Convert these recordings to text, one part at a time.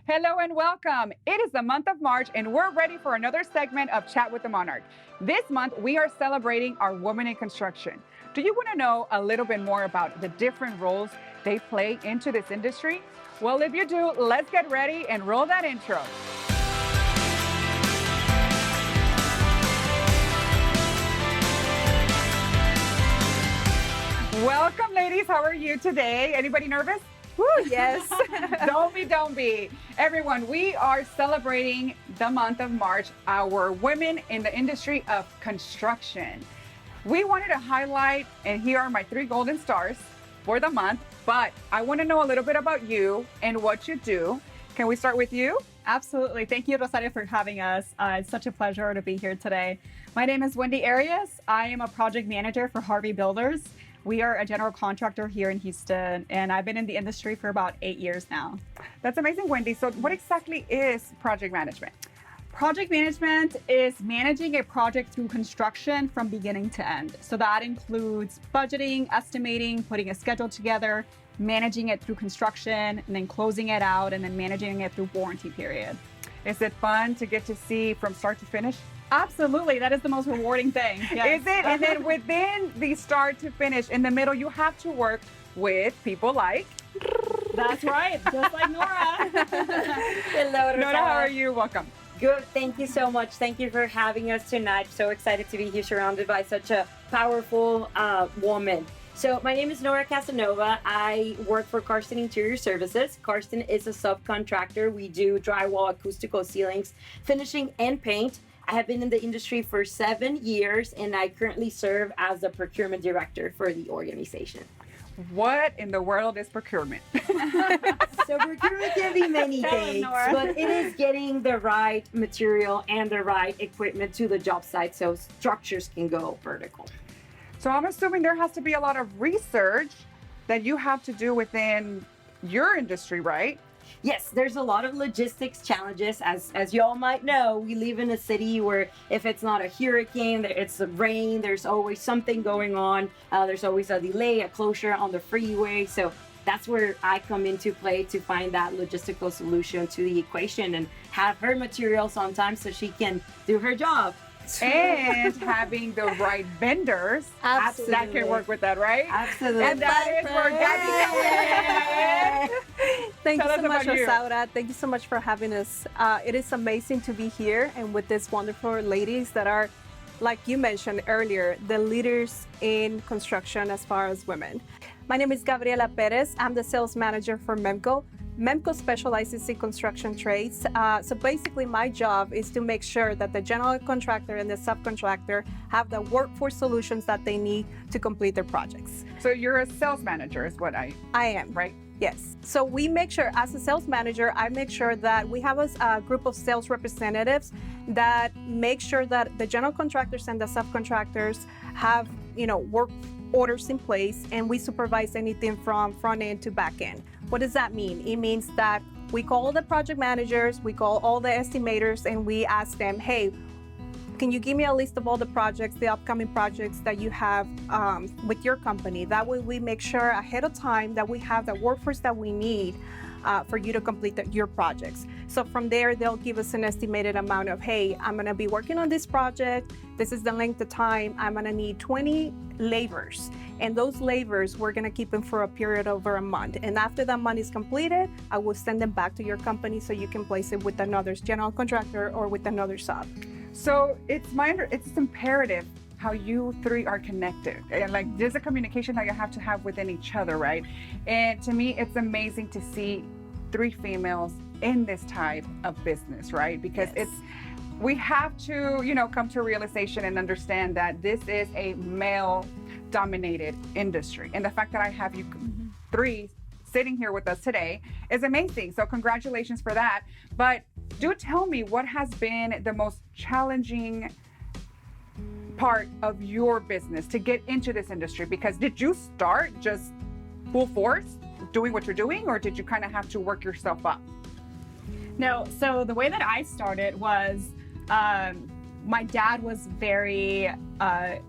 Hello and welcome. It is the month of March and we're ready for another segment of Chat with the Monarch. This month, we are celebrating our women in construction. Do you want to know a little bit more about the different roles they play into this industry? Well, if you do, let's get ready and roll that intro. Welcome, ladies. How are you today? Anybody nervous? Woo, yes. Don't be. Everyone, we are celebrating the month of March, our women in the industry of construction. We wanted to highlight, and here are my 3 golden stars for the month, but I want to know a little bit about you and what you do. Can we start with you? Absolutely. Thank you, Rosaura, for having us. It's such a pleasure to be here today. My name is Wendy Arias. I am a project manager for Harvey Builders. We are a general contractor here in Houston, and I've been in the industry for about 8 years now. That's amazing, Wendy. So what exactly is project management? Project management is managing a project through construction from beginning to end. So that includes budgeting, estimating, putting a schedule together, managing it through construction, and then closing it out, and then managing it through warranty period. Is it fun to get to see from start to finish? Absolutely. That is the most rewarding thing. Yes. Is it? And then within the start to finish, in the middle, you have to work with people like... That's right. Just like Nora. Hello, Rosaura. Nora, how are you? Welcome. Good. Thank you so much. Thank you for having us tonight. So excited to be here surrounded by such a powerful woman. So my name is Nora Casanova. I work for Karsten Interior Services. Karsten is a subcontractor. We do drywall, acoustical ceilings, finishing, and paint. I have been in the industry for 7 years, and I currently serve as the procurement director for the organization. What in the world is procurement? So procurement can be many things, but it is getting the right material and the right equipment to the job site so structures can go vertical. So I'm assuming there has to be a lot of research that you have to do within your industry, right? Yes, there's a lot of logistics challenges. As you all might know, we live in a city where if it's not a hurricane, it's a rain, there's always something going on. There's always a delay, a closure on the freeway. So that's where I come into play to find that logistical solution to the equation and have her materials on time so she can do her job. And having the right vendors that can work with that, right? Absolutely. And that is where Gaby comes in. Thank Tell you us so much, about you. Rosaura. Thank you so much for having us. It is amazing to be here and with these wonderful ladies that are, like you mentioned earlier, the leaders in construction as far as women. My name is Gabriela Perez. I'm the sales manager for MEMCO. MEMCO specializes in construction trades. So basically my job is to make sure that the general contractor and the subcontractor have the workforce solutions that they need to complete their projects. So you're a sales manager is what I am. Right? Yes. So we make sure, as a sales manager, I make sure that we have a group of sales representatives that make sure that the general contractors and the subcontractors have, work orders in place, and we supervise anything from front end to back end. What does that mean? It means that we call the project managers, we call all the estimators, and we ask them, hey, can you give me a list of all the projects, the upcoming projects that you have with your company? That way we make sure ahead of time that we have the workforce that we need for you to complete your projects. So from there, they'll give us an estimated amount of, hey, I'm gonna be working on this project. This is the length of time. I'm gonna need 20 laborers. And those laborers, we're gonna keep them for a period over a month. And after that month is completed, I will send them back to your company so you can place it with another general contractor or with another sub. So it's imperative how you 3 are connected. And like there's a communication that you have to have within each other, right? And to me, it's amazing to see 3 females in this type of business, right? Because we have to, come to a realization and understand that this is a male-dominated industry. And the fact that I have you 3 sitting here with us today is amazing. So congratulations for that. But do tell me, what has been the most challenging part of your business to get into this industry? Because did you start just full force doing what you're doing, or did you kind of have to work yourself up? No, so the way that I started was my dad was very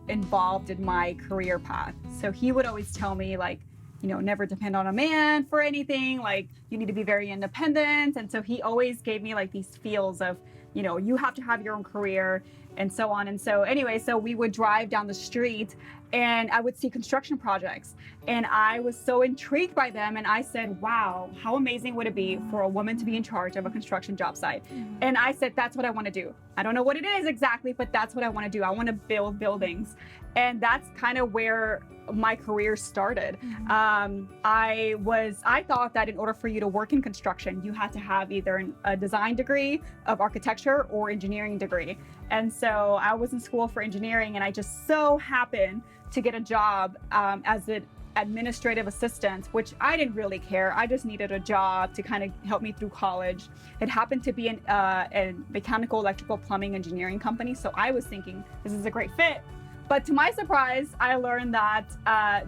involved in my career path. So he would always tell me, like, never depend on a man for anything. Like, you need to be very independent. And so he always gave me like these feels of, you have to have your own career and so on. And so anyway, so we would drive down the street and I would see construction projects and I was so intrigued by them. And I said, wow, how amazing would it be for a woman to be in charge of a construction job site? And I said, that's what I want to do. I don't know what it is exactly, but that's what I want to do. I want to build buildings. And that's kind of where my career started. I thought that in order for you to work in construction, you had to have either a design degree of architecture or engineering degree. And so I was in school for engineering and I just so happened to get a job as an administrative assistant, which I didn't really care. I just needed a job to kind of help me through college. It happened to be a mechanical, electrical, plumbing, engineering company. So I was thinking, this is a great fit. But to my surprise, I learned that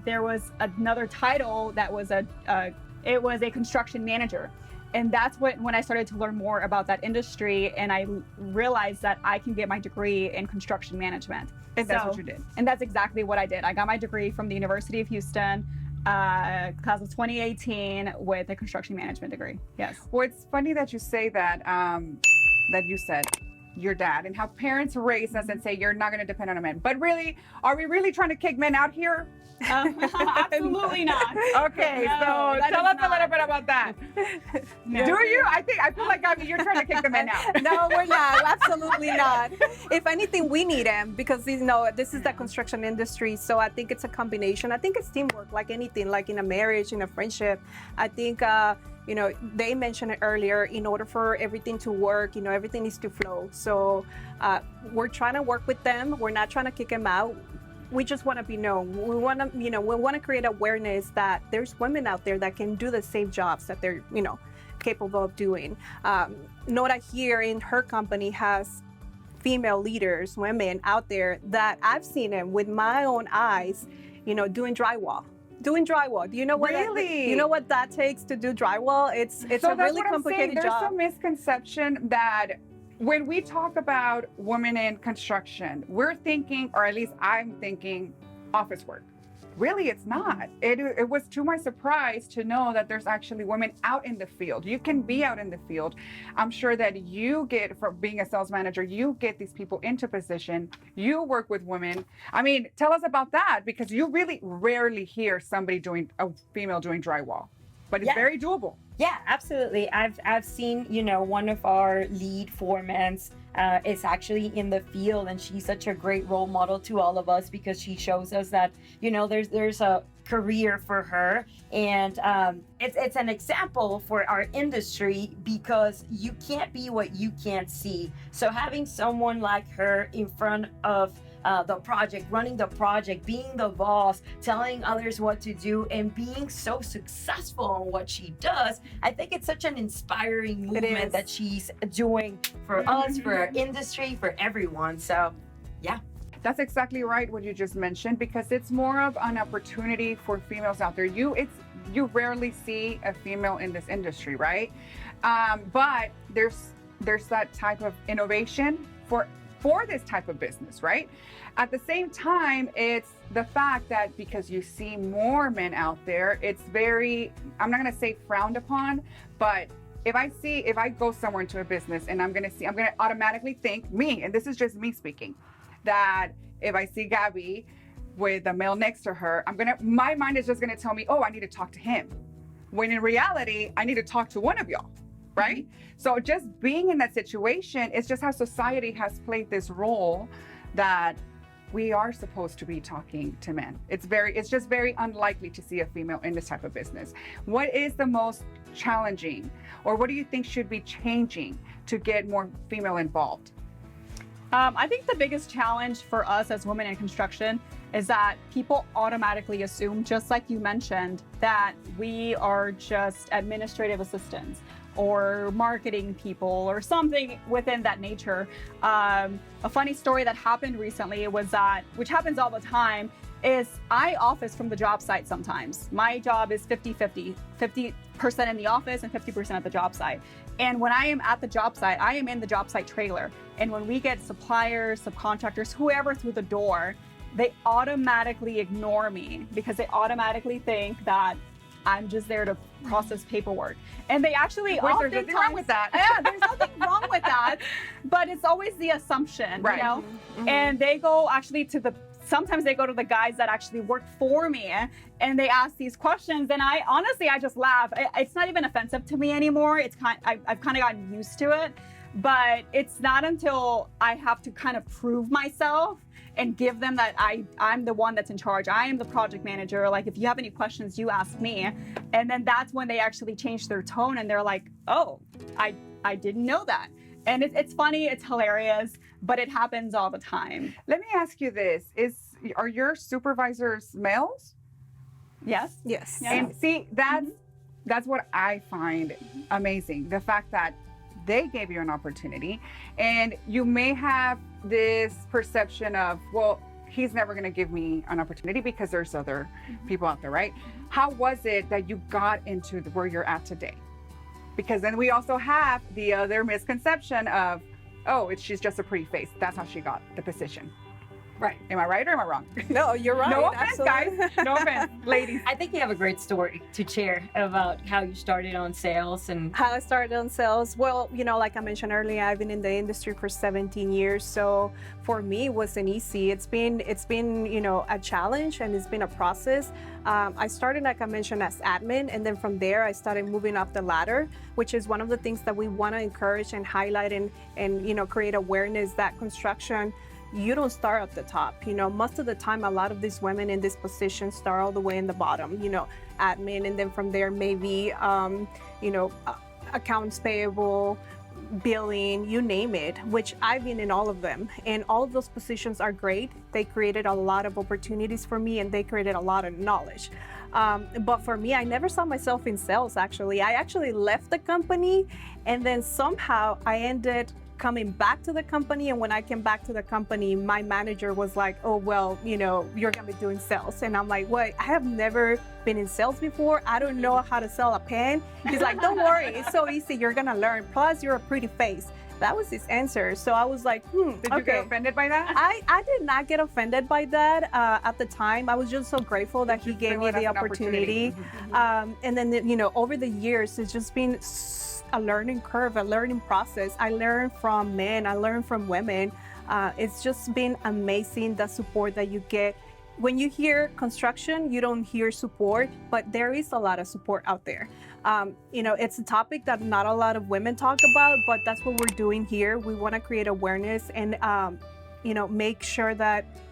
there was another title that was it was a construction manager. And that's when I started to learn more about that industry, and I realized that I can get my degree in construction management. And that's what you did. And that's exactly what I did. I got my degree from the University of Houston, class of 2018, with a construction management degree. Yes. Well, it's funny that you say that, that you said your dad and how parents raise us and say you're not going to depend on a man. But really, are we really trying to kick men out here? Absolutely not. Okay, No, so tell us a little bit about that. No. Do you? I feel like, Gaby, you're trying to kick the men out. No, we're not. Absolutely not. If anything, we need them because this is the construction industry. So I think it's a combination. I think it's teamwork, like anything, like in a marriage, in a friendship. I think they mentioned it earlier. In order for everything to work, everything needs to flow. So we're trying to work with them. We're not trying to kick them out. We just want to be known. We want to create awareness that there's women out there that can do the same jobs that they're, capable of doing. Nora here in her company has female leaders, women out there that I've seen them with my own eyes, doing drywall. Do you know what? Really? You know what that takes to do drywall? It's So a that's really what I'm complicated saying. job. There's some misconception that when we talk about women in construction, we're thinking, or at least I'm thinking, office work. Really, it's not. It was to my surprise to know that there's actually women out in the field. You can be out in the field. I'm sure that you get, from being a sales manager, you get these people into position. You work with women. I mean, tell us about that, because you really rarely hear a female doing drywall, but it's very doable. Yeah, absolutely. I've seen, one of our lead foremans is actually in the field, and she's such a great role model to all of us because she shows us that, there's a career for her, and it's an example for our industry because you can't be what you can't see. So having someone like her in front of the project, running the project, being the boss, telling others what to do, and being so successful in what she does, I think it's such an inspiring movement that she's doing for us, for our industry, for everyone. So, yeah. That's exactly right what you just mentioned, because it's more of an opportunity for females out there. You rarely see a female in this industry, right? But there's that type of innovation for this type of business, right? At the same time, it's the fact that because you see more men out there, it's very, I'm not going to say frowned upon, but if I go somewhere into a business and I'm going to automatically think me, and this is just me speaking, that if I see Gaby with a male next to her, my mind is just going to tell me, oh, I need to talk to him. When in reality, I need to talk to one of y'all. Right? So just being in that situation, it's just how society has played this role that we are supposed to be talking to men. It's just very unlikely to see a female in this type of business. What is the most challenging, or what do you think should be changing to get more female involved? I think the biggest challenge for us as women in construction is that people automatically assume, just like you mentioned, that we are just administrative assistants or marketing people or something within that nature. A funny story that happened recently was that, which happens all the time, is I office from the job site sometimes. My job is 50-50, 50% in the office and 50% at the job site. And when I am at the job site, I am in the job site trailer. And when we get suppliers, subcontractors, whoever through the door, they automatically ignore me because they automatically think that I'm just there to process paperwork. And they actually There's nothing wrong with that. Yeah, there's nothing wrong with that. But it's always the assumption, Right. you know? And they go actually sometimes they go to the guys that actually work for me and they ask these questions. And I honestly just laugh. It's not even offensive to me anymore. I've kind of gotten used to it. But it's not until I have to kind of prove myself and give them that I'm the one that's in charge. I am the project manager. Like, if you have any questions, you ask me. And then that's when they actually change their tone and they're like, oh, I didn't know that. And it's funny, it's hilarious, but it happens all the time. Let me ask you this: are your supervisors males? Yes? Yes. Yeah. And see, that's what I find amazing. The fact that they gave you an opportunity, and you may have this perception of, well, he's never going to give me an opportunity because there's other people out there, right? How was it that you got into where you're at today? Because then we also have the other misconception of, oh, she's just a pretty face. That's how she got the position. Right. Am I right or am I wrong? No, you're right. No offense, absolutely. guys. No offense, ladies. I think you have a great story to share about how you started on sales and How I started on sales. Well, like I mentioned earlier, I've been in the industry for 17 years. So for me, it wasn't easy. It's been a challenge, and it's been a process. I started, like I mentioned, as admin, and then from there, I started moving up the ladder, which is one of the things that we want to encourage and highlight and create awareness that construction, you don't start at the top. Most of the time, a lot of these women in this position start all the way in the bottom, admin, and then from there, maybe, accounts payable, billing, you name it, which I've been in all of them. And all of those positions are great. They created a lot of opportunities for me, and they created a lot of knowledge. But for me, I never saw myself in sales, actually. I actually left the company, and then somehow I ended coming back to the company. And when I came back to the company, my manager was like, oh, well, you're gonna be doing sales. And I'm like, what? I have never been in sales before. I don't know how to sell a pen. He's like, don't worry, it's so easy, you're gonna learn. Plus, you're a pretty face. That was his answer. So I was like, Did you get offended by that? I did not get offended by that at the time. I was just so grateful that he gave me the opportunity. And then, over the years, it's just been a learning curve, a learning process. I learned from men, I learned from women. It's just been amazing, the support that you get. When you hear construction, you don't hear support, but there is a lot of support out there. It's a topic that not a lot of women talk about, but that's what we're doing here. We want to create awareness and,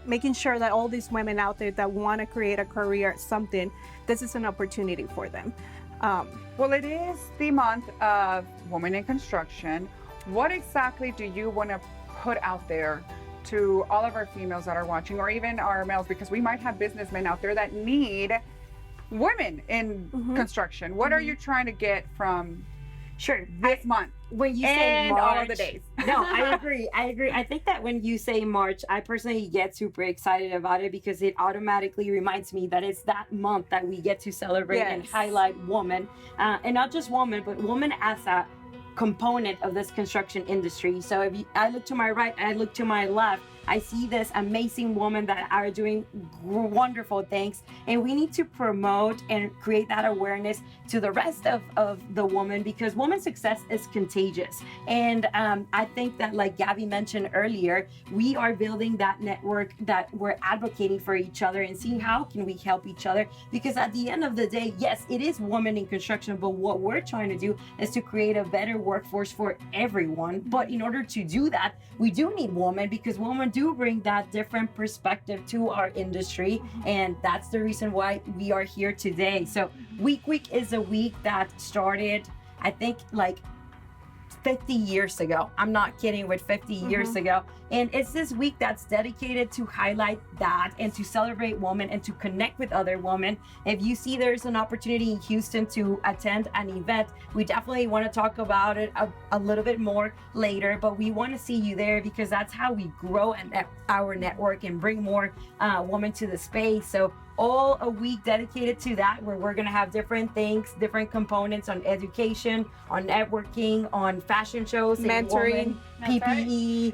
making sure that all these women out there that want to create a career at something, this is an opportunity for them. Well, it is the month of Women in Construction. What exactly do you want to put out there to all of our females that are watching, or even our males, because we might have businessmen out there that need women in construction? What are you trying to get from this month? When you say and March, all of the days. No, I agree. I think that when you say March, I personally get super excited about it because it automatically reminds me that it's that month that we get to celebrate and highlight woman, and not just woman, but woman as a component of this construction industry. So I look to my right, I look to my left, I see this amazing woman that are doing wonderful things, and we need to promote and create that awareness to the rest of the woman, because woman success is contagious. And I think that, like Gaby mentioned earlier, we are building that network, that we're advocating for each other and seeing how can we help each other, because at the end of the day, yes, it is women in construction, but what we're trying to do is to create a better workforce for everyone. But in order to do that, we do need women, because women do bring that different perspective to our industry, and that's the reason why we are here today. So Week is a week that started, I think, like 50 years ago. I'm not kidding, with 50 years ago. And it's this week that's dedicated to highlight that and to celebrate women and to connect with other women. If you see there's an opportunity in Houston to attend an event, we definitely want to talk about it a little bit more later, but we want to see you there, because that's how we grow our network and bring more women to the space. So all a week dedicated to that, where we're going to have different things, different components on education, on networking, on fashion shows, Mentoring. PPE.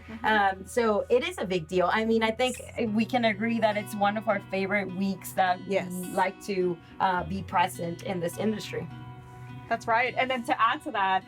So it is a big deal. I mean, I think we can agree that it's one of our favorite weeks that we like to be present in this industry. That's right. And then to add to that,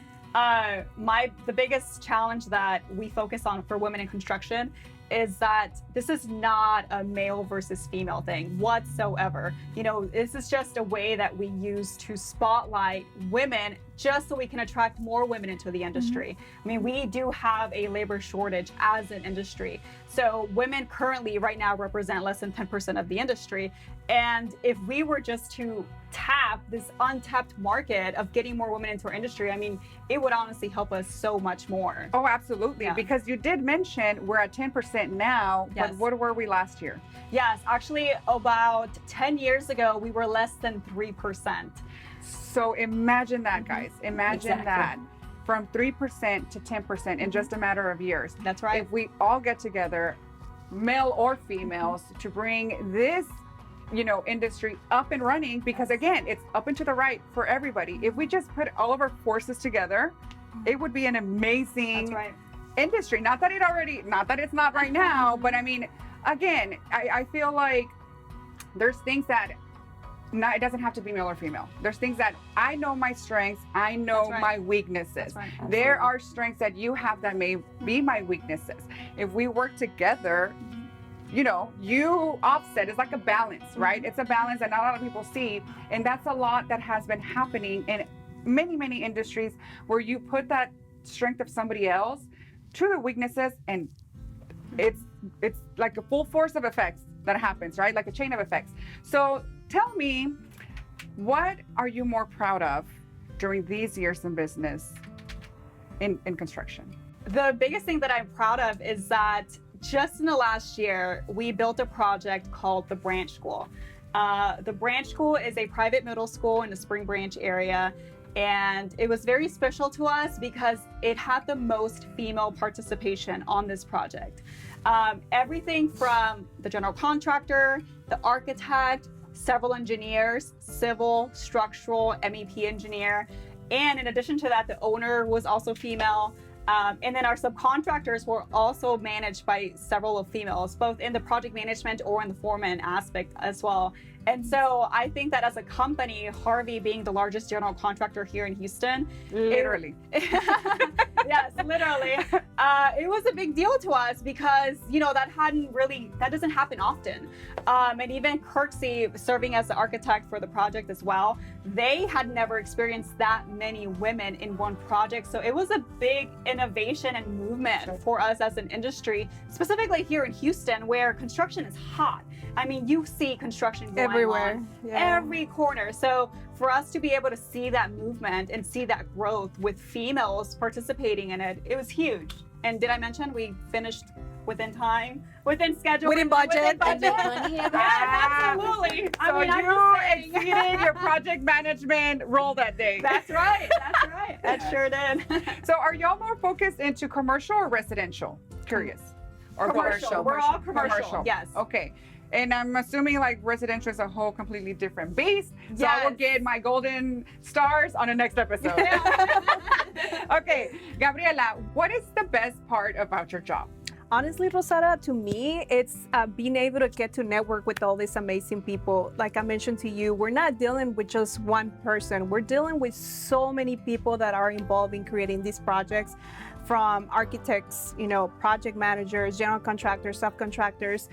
the biggest challenge that we focus on for women in construction is that this is not a male versus female thing whatsoever. You know, this is just a way that we use to spotlight women just so we can attract more women into the industry. I mean, we do have a labor shortage as an industry. So women currently right now represent less than 10% of the industry. And if we were just to tap this untapped market of getting more women into our industry, I mean, it would honestly help us so much more. Oh, absolutely. Because you did mention we're at 10% now, but what were we last year? Yes, actually about 10 years ago, we were less than 3%. So imagine that, guys. Imagine that. From 3% to 10% in just a matter of years. That's right. If we all get together, male or females, to bring this industry up and running, because again, it's up and to the right for everybody. If we just put all of our forces together, it would be an amazing industry. Not that it's not right now, but I mean, again, I feel like there's things that it doesn't have to be male or female. There's things that I know my strengths, I know my weaknesses. There are strengths that you have that may be my weaknesses. If we work together, you offset. It's like a balance, right? It's a balance that not a lot of people see. And that's a lot that has been happening in many, many industries, where you put that strength of somebody else to the weaknesses, and it's like a full force of effects that happens, right? Like a chain of effects. So tell me, what are you more proud of during these years in business in construction? The biggest thing that I'm proud of is that just in the last year, we built a project called the Branch School. The Branch School is a private middle school in the Spring Branch area, and it was very special to us because it had the most female participation on this project. Everything from the general contractor, the architect, several engineers, civil, structural, MEP engineer, and in addition to that, the owner was also female. And then our subcontractors were also managed by several of females, both in the project management or in the foreman aspect as well. And so I think that as a company, Harvey being the largest general contractor here in Houston, literally. Yes, literally. It was a big deal to us because, that doesn't happen often. And even Kirksey, serving as the architect for the project as well, they had never experienced that many women in one project. So it was a big innovation and movement for us as an industry, specifically here in Houston, where construction is hot. I mean, you see construction going everywhere, every corner. So for us to be able to see that movement and see that growth with females participating in it, it was huge. And did I mention we finished within time, within schedule, within budget? Yes, absolutely. So you exceeded your project management role that day. That's right. That sure did. So are y'all more focused into commercial or residential? Curious. Or commercial. We're all commercial. Yes. Okay. And I'm assuming like residential is a whole completely different beast. So I will get my golden stars on the next episode. Okay, Gabriela, what is the best part about your job? Honestly, Rosaura, to me, it's being able to get to network with all these amazing people. Like I mentioned to you, we're not dealing with just one person. We're dealing with so many people that are involved in creating these projects, from architects, project managers, general contractors, subcontractors,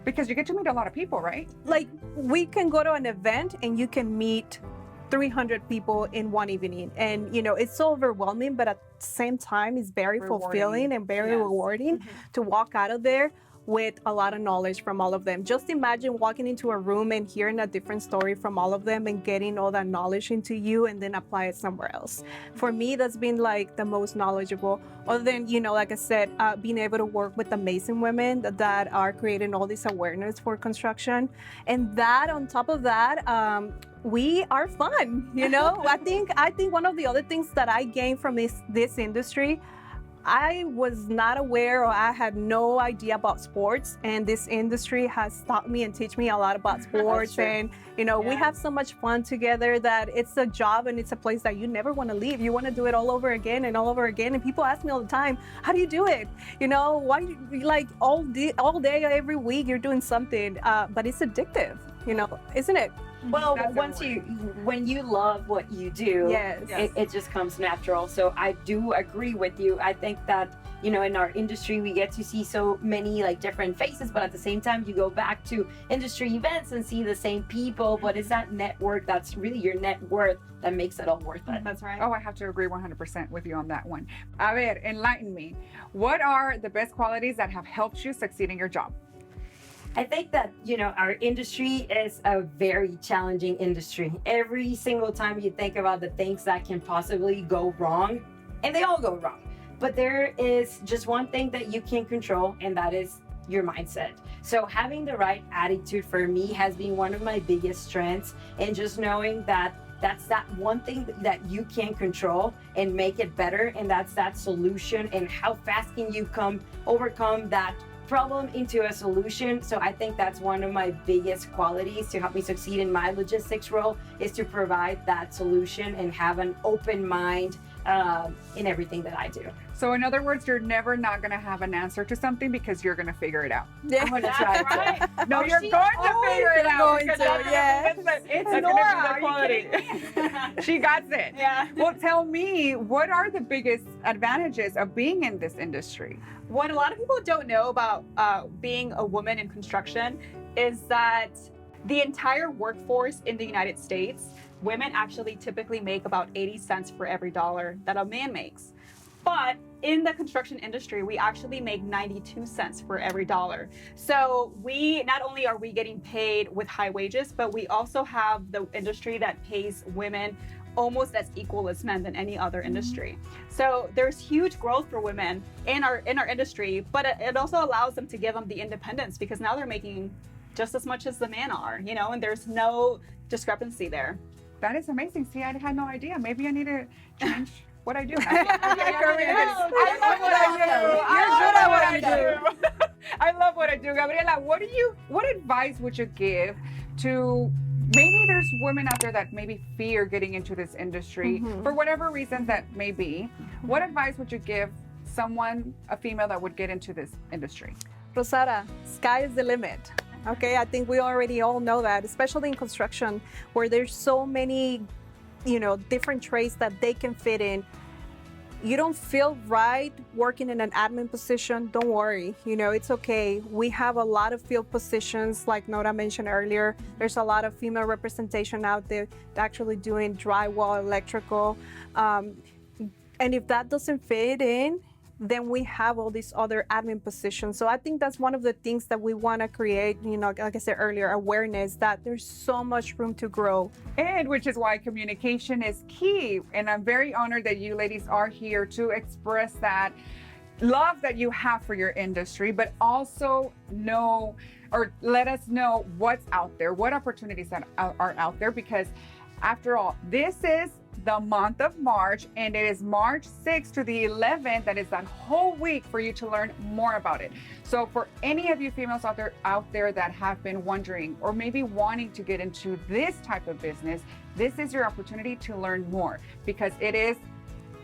Because you get to meet a lot of people, right? Like, we can go to an event and you can meet 300 people in one evening. And, it's so overwhelming, but at the same time, it's very fulfilling and very rewarding to walk out of there with a lot of knowledge from all of them. Just imagine walking into a room and hearing a different story from all of them and getting all that knowledge into you and then apply it somewhere else. For me, that's been like the most knowledgeable. Other than, like I said, being able to work with amazing women that are creating all this awareness for construction. And that, on top of that, we are fun. I think one of the other things that I gained from this industry, I was not aware, or I had no idea about sports, and this industry has taught me and teach me a lot about sports. true. And we have so much fun together that it's a job and it's a place that you never want to leave. You want to do it all over again and all over again. And people ask me all the time, "How do you do it? Why like all day, every week you're doing something?" But it's addictive, isn't it? Well, Definitely. when you love what you do, Yes. it just comes natural. So I do agree with you. I think that, in our industry, we get to see so many like different faces, but at the same time, you go back to industry events and see the same people. But it's that network that's really your net worth that makes it all worth it. That's right. Oh, I have to agree 100% with you on that one. A ver, enlighten me. What are the best qualities that have helped you succeed in your job? I think that, our industry is a very challenging industry. Every single time you think about the things that can possibly go wrong, and they all go wrong, but there is just one thing that you can control, and that is your mindset. So having the right attitude for me has been one of my biggest strengths, and just knowing that that's that one thing that you can control and make it better, and that's that solution, and how fast can you overcome that problem into a solution. So I think that's one of my biggest qualities to help me succeed in my logistics role, is to provide that solution and have an open mind in everything that I do. So in other words, you're never not going to have an answer to something because you're going to figure it out. I'm gonna try to. No, Oh, you're she going to always figure it out. going because to, that's yes. it's Nora, Nora, are you quality. She got it. Yeah. Well, tell me, what are the biggest advantages of being in this industry? What a lot of people don't know about being a woman in construction is that the entire workforce in the United States, women actually typically make about 80 cents for every dollar that a man makes. But in the construction industry, we actually make 92 cents for every dollar. So we not only are we getting paid with high wages, but we also have the industry that pays women almost as equal as men than any other industry. So there's huge growth for women in our industry, but it also allows them to give them the independence, because now they're making just as much as the men are, and there's no discrepancy there. That is amazing. See, I had no idea. Maybe I need to change what I do. I love what I do. Gabriela, what advice would you give to, maybe there's women out there that maybe fear getting into this industry for whatever reason that may be. What advice would you give someone, a female that would get into this industry? Rosaura, sky is the limit. Okay, I think we already all know that, especially in construction, where there's so many, different trades that they can fit in. You don't feel right working in an admin position, don't worry. It's okay. We have a lot of field positions, like Nora mentioned earlier. There's a lot of female representation out there actually doing drywall, electrical. And if that doesn't fit in, then we have all these other admin positions. So I think that's one of the things that we want to create, like I said earlier, awareness that there's so much room to grow. And which is why communication is key. And I'm very honored that you ladies are here to express that love that you have for your industry, but also know, or let us know what's out there, what opportunities that are out there, because after all, this is the month of March, and it is March 6th to the 11th. That is that whole week for you to learn more about it. So for any of you females out there that have been wondering or maybe wanting to get into this type of business, this is your opportunity to learn more, because it is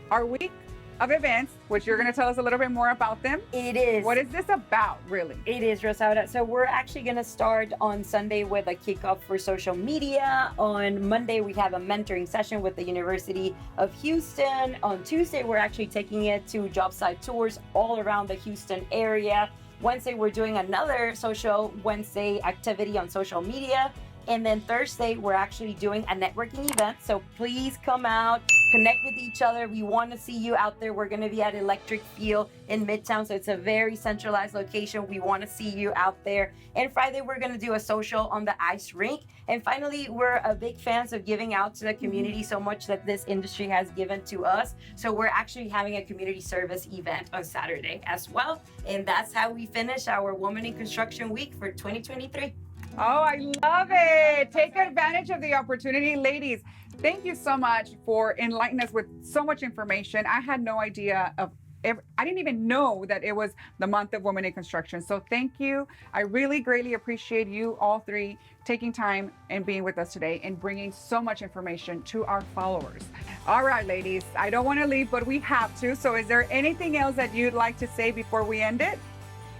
our week of events, which you're going to tell us a little bit more about them. It is. What is this about, really? It is, Rosaura. So we're actually going to start on Sunday with a kickoff for social media. On Monday, we have a mentoring session with the University of Houston. On Tuesday, we're actually taking it to job site tours all around the Houston area. Wednesday, we're doing another social Wednesday activity on social media. And then Thursday, we're actually doing a networking event. So please come out, connect with each other. We want to see you out there. We're going to be at Electric Field in Midtown. So it's a very centralized location. We want to see you out there. And Friday, we're going to do a social on the ice rink. And finally, we're a big fans of giving out to the community so much that this industry has given to us. So we're actually having a community service event on Saturday as well. And that's how we finish our Woman in Construction Week for 2023. Oh, I love it. Take advantage of the opportunity. Ladies, thank you so much for enlightening us with so much information. I had no idea of I didn't even know that it was the month of women in construction. So thank you. I really greatly appreciate you all three taking time and being with us today and bringing so much information to our followers. All right, ladies, I don't want to leave, but we have to. So is there anything else that you'd like to say before we end it?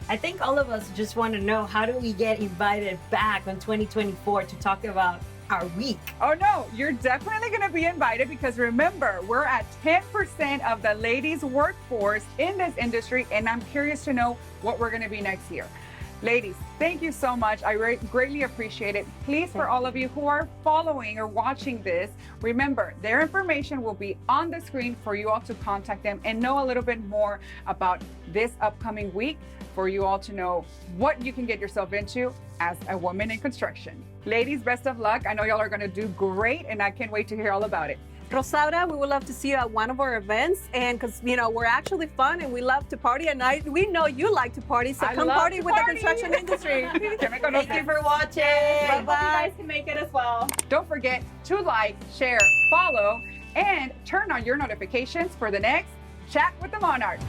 I think all of us just want to know, how do we get invited back on 2024 to talk about our week? Oh no, you're definitely going to be invited, because remember, we're at 10% of the ladies' workforce in this industry, and I'm curious to know what we're going to be next year. Ladies, thank you so much. I greatly appreciate it. Please, for all of you who are following or watching this, remember, their information will be on the screen for you all to contact them and know a little bit more about this upcoming week, for you all to know what you can get yourself into as a woman in construction. Ladies, best of luck. I know y'all are going to do great, and I can't wait to hear all about it. Rosaura, we would love to see you at one of our events, and because we're actually fun and we love to party, and we know you like to party, so come party with the construction industry. Thank you for watching. Bye-bye. You Bye. guys can make it as well. Don't forget to like, share, follow, and turn on your notifications for the next Chat with the Monarch.